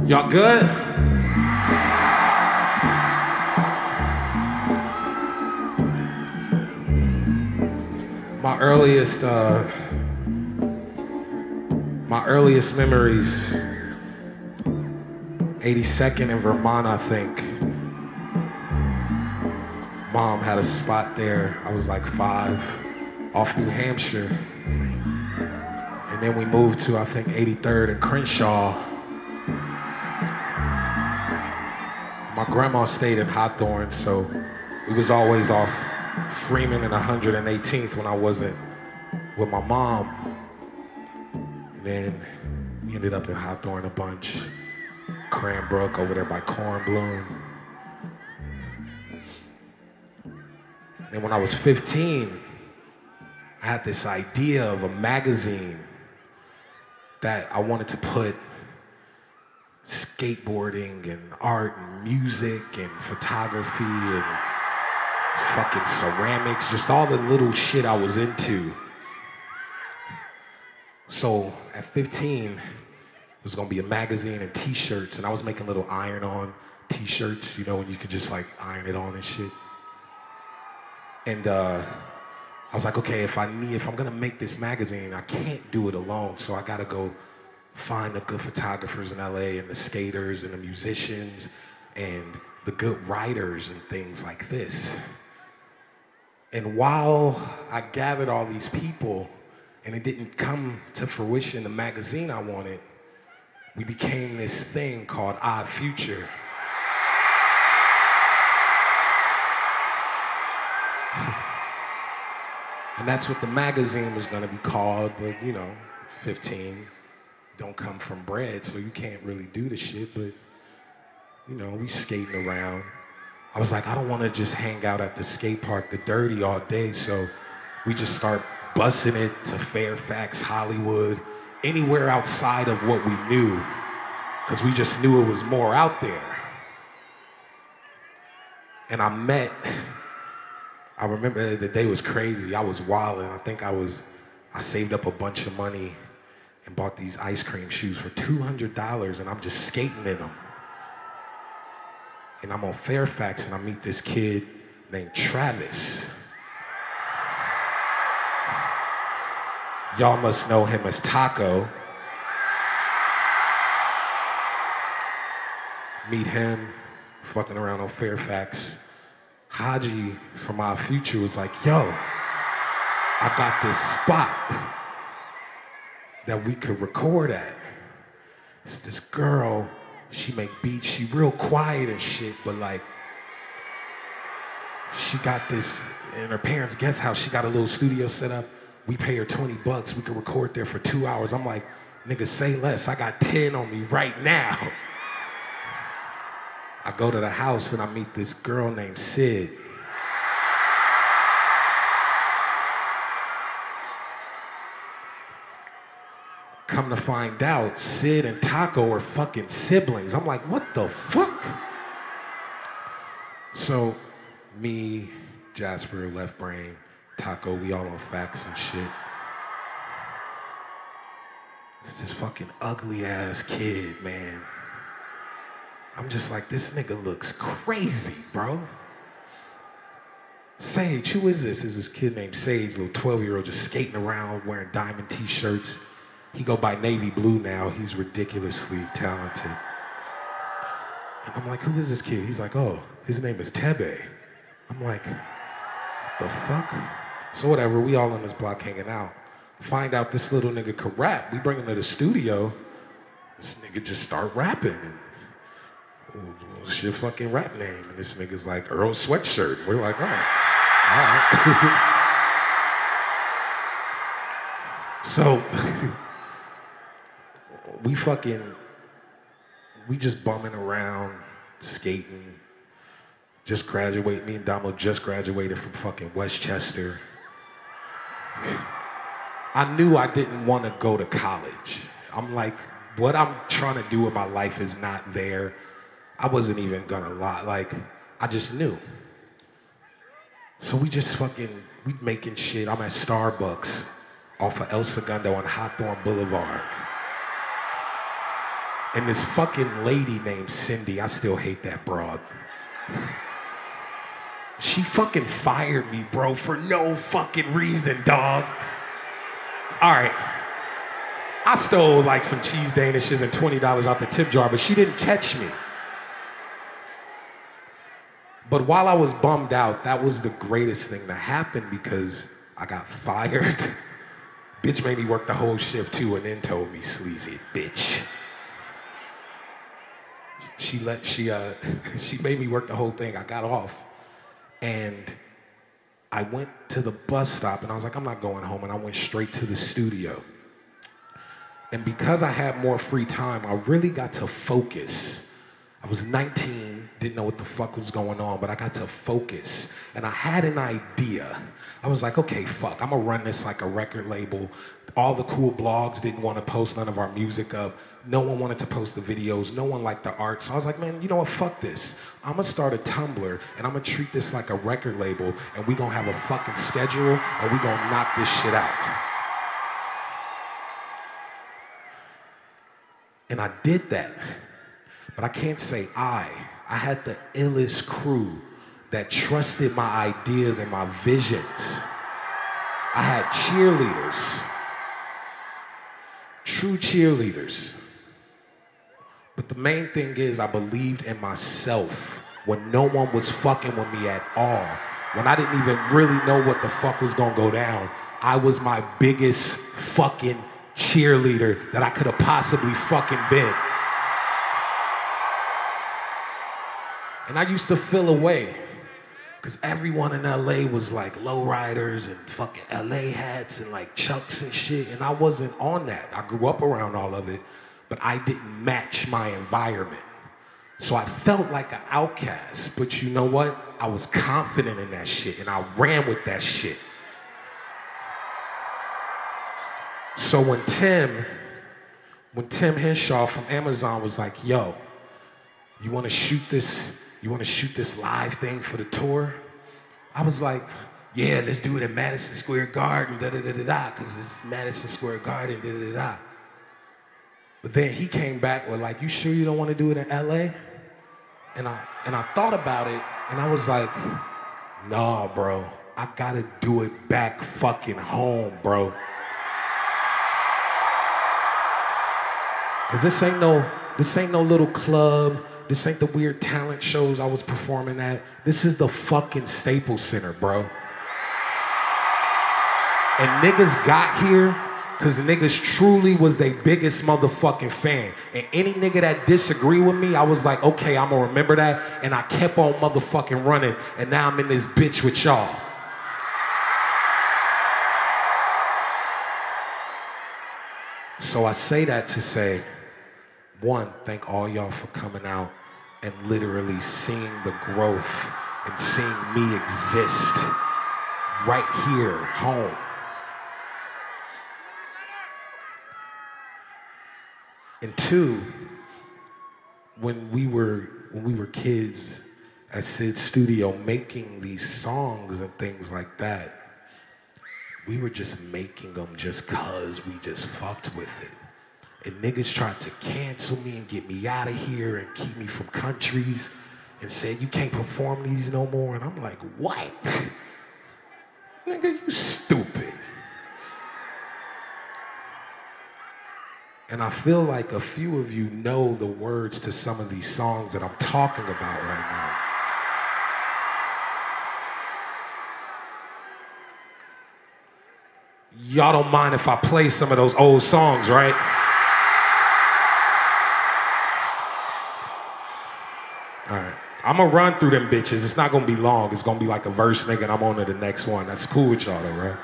Y'all good? My earliest memories, 82nd in Vermont, I think. Mom had a spot there. I was like 5, off New Hampshire. And then we moved to, I think, 83rd and Crenshaw. My grandma stayed in Hawthorne, so we was always off Freeman and 118th when I wasn't with my mom. And then we ended up in Hawthorne a bunch. Cranbrook over there by Cornbloom. And then when I was 15, I had this idea of a magazine that I wanted to put skateboarding and art and music and photography and fucking ceramics, just all the little shit I was into. So at 15, it was gonna be a magazine and t-shirts, and I was making little iron-on t-shirts, you know, when you could just like iron it on and shit. And I was like, okay, if I'm gonna make this magazine, I can't do it alone, so I gotta go find the good photographers in LA and the skaters and the musicians and the good writers and things like this. And while I gathered all these people and it didn't come to fruition, the magazine I wanted, we became this thing called Odd Future. And that's what the magazine was gonna be called, but you know, 15, don't come from bread, so you can't really do the shit, but you know, we skating around. I was like, I don't wanna just hang out at the skate park, the Dirty, all day, so we just start busing it to Fairfax, Hollywood, anywhere outside of what we knew, because we just knew it was more out there. And I remember the day was crazy. I was wilding. I think I saved up a bunch of money and bought these ice cream shoes for $200, and I'm just skating in them. And I'm on Fairfax, and I meet this kid named Travis. Y'all must know him as Taco. Meet him, fucking around on Fairfax. Haji from Our Future was like, yo, I got this spot that we could record at. It's this girl, she make beats, she real quiet and shit, but like, she got this, in her parents' guest house, she got a little studio set up. We pay her $20, we could record there for 2 hours. I'm like, nigga, say less, I got 10 on me right now. I go to the house and I meet this girl named Sid. Come to find out, Sid and Taco are fucking siblings. I'm like, what the fuck? So, me, Jasper, Left Brain, Taco, we all on facts and shit. It's this fucking ugly ass kid, man. I'm just like, this nigga looks crazy, bro. Sage, who is this? This is this kid named Sage, little 12-year-old just skating around wearing diamond t-shirts. He go by Navy Blue now. He's ridiculously talented. And I'm like, who is this kid? He's like, oh, his name is Tebe. I'm like, what the fuck? So whatever, we all on this block hanging out. Find out this little nigga could rap. We bring him to the studio. This nigga just start rapping. And, what's your fucking rap name? And this nigga's like, Earl Sweatshirt. We're like, all right. So, we just bumming around, skating, just graduate. Me and Damo just graduated from fucking Westchester. I knew I didn't want to go to college. I'm like, what I'm trying to do with my life is not there. I wasn't even gonna lie, like, I just knew. So we making shit. I'm at Starbucks off of El Segundo on Hawthorne Boulevard. And this fucking lady named Cindy, I still hate that broad. She fucking fired me, bro, for no fucking reason, dog. All right. I stole like some cheese danishes and $20 out the tip jar, but she didn't catch me. But while I was bummed out, that was the greatest thing that happened because I got fired. Bitch made me work the whole shift too and then told me, sleazy bitch. She made me work the whole thing. I got off and I went to the bus stop and I was like, I'm not going home, and I went straight to the studio. And because I had more free time, I really got to focus. I was 19, didn't know what the fuck was going on, but I got to focus. And I had an idea. I was like, okay, fuck, I'm gonna run this like a record label. All the cool blogs didn't want to post none of our music up. No one wanted to post the videos. No one liked the art. So I was like, man, you know what, fuck this. I'm gonna start a Tumblr and I'm gonna treat this like a record label, and we gonna have a fucking schedule and we gonna knock this shit out. And I did that. But I can't say I had the illest crew that trusted my ideas and my visions. I had cheerleaders, true cheerleaders. But the main thing is I believed in myself when no one was fucking with me at all. When I didn't even really know what the fuck was gonna go down, I was my biggest fucking cheerleader that I could have possibly fucking been. And I used to feel away, because everyone in LA was like lowriders and fucking LA hats and like Chucks and shit, and I wasn't on that. I grew up around all of it, but I didn't match my environment. So I felt like an outcast, but you know what? I was confident in that shit, and I ran with that shit. So when Tim Henshaw from Amazon was like, yo, you wanna shoot this live thing for the tour? I was like, yeah, let's do it at Madison Square Garden, da-da-da-da-da, because it's Madison Square Garden, da-da-da-da. But then he came back with like, you sure you don't want to do it in LA? And I thought about it, and I was like, nah, bro, I gotta do it back fucking home, bro. Cause this ain't no little club. This ain't the weird talent shows I was performing at. This is the fucking Staples Center, bro. And niggas got here because niggas truly was their biggest motherfucking fan. And any nigga that disagree with me, I was like, okay, I'm gonna remember that. And I kept on motherfucking running. And now I'm in this bitch with y'all. So I say that to say, one, thank all y'all for coming out and literally seeing the growth and seeing me exist right here, home. And two, when we were kids at Sid's studio making these songs and things like that, we were just making them just cause we just fucked with it. And niggas tried to cancel me and get me out of here and keep me from countries and said, you can't perform these no more. And I'm like, what? Nigga, you stupid. And I feel like a few of you know the words to some of these songs that I'm talking about right now. Y'all don't mind if I play some of those old songs, right? All right. I'm gonna run through them bitches. It's not gonna be long. It's gonna be like a verse, nigga, and I'm on to the next one. That's cool with y'all though, right?